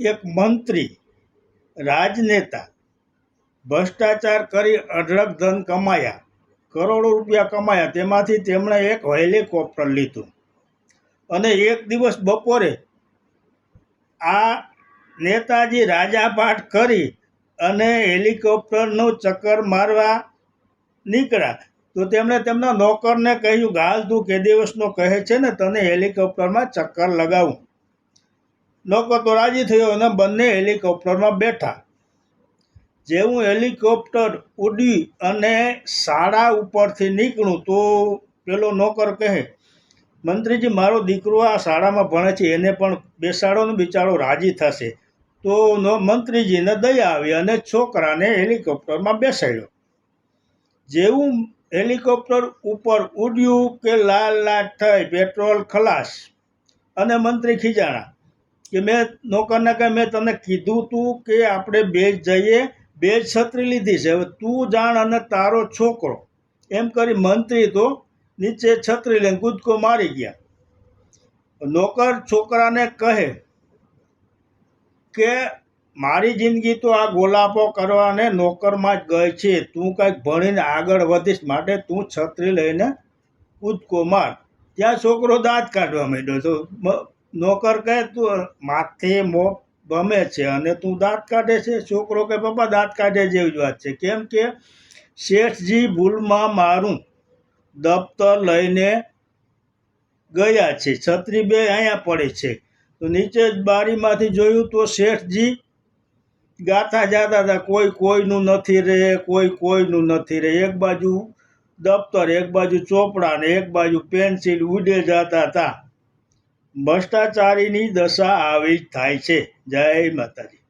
એક મંત્રી રાજનેતા ભ્રષ્ટાચાર કરી અઢળક ધન કમાયા, કરોડો રૂપિયા કમાયા. તેમાંથી તેમણે એક હેલિકોપ્ટર લીધું અને એક દિવસ બપોરે આ નેતાજી રાજાપાટ કરી અને હેલિકોપ્ટરનું ચક્કર મારવા નીકળ્યા. તો તેમણે તેમના નોકરને કહ્યું કે હાલ તું કે દિવસનો કહે છે ને તને હેલિકોપ્ટરમાં ચક્કર લગાવું. નોકર તો રાજી થયો અને બંને હેલિકોપ્ટરમાં બેઠા. જેવું હેલિકોપ્ટર ઉડી અને શાળા ઉપરથી નીકળ્યું તો પેલો નોકર કહે, મંત્રીજી મારો દીકરો આ શાળામાં ભણે છે, એને પણ બેસાડો ને, બિચારો રાજી થશે. તો મંત્રીજીને દયા આવી અને છોકરાને હેલિકોપ્ટરમાં બેસાડ્યો. જેવું હેલિકોપ્ટર ઉપર ઉડ્યું કે લાલ લાટ થઈ, પેટ્રોલ ખલાસ અને મંત્રી ખીજાણા કે મેં નોકરને કહે મેં તને કીધું તું કે આપણે બે જઈએ, બે જ છત્રી લીધી છે, હવે તું જાણ અને તારો છોકરો. એમ કરી મંત્રી તો નીચે છત્રી લઈને કૂદકો મારી ગયા. નોકર છોકરાને કહે કે મારી જિંદગી તો આ ગોલાપો કરવાને નોકરમાં જ ગઈ છે, તું કંઈક ભણીને આગળ વધીશ, માટે તું છત્રી લઈને કૂદકો માર. ત્યાં છોકરો દાંત કાઢવા માંડ્યો. તો નોકર કહે તું માથે ગમે છે અને તું દાંત કાઢે છે? છોકરો કે પપ્પા દાંત કાઢે જેવી જ વાત છે. કેમ કે શેઠજી ભૂલમાં મારું દફતર લઈને ગયા છે, છત્રી બે અહીંયા પડી છે. તો નીચે જ બારીમાંથી જોયું તો શેઠજી ગાતા જતા હતા, કોઈ કોઈનું નથી રહે, કોઈ કોઈનું નથી રહે. એક બાજુ દફતર, એક બાજુ ચોપડા ને એક બાજુ પેન્સિલ ઉડે જતા હતા. ભ્રષ્ટાચારીની દશા આવી જ થાય છે. જય માતાજી.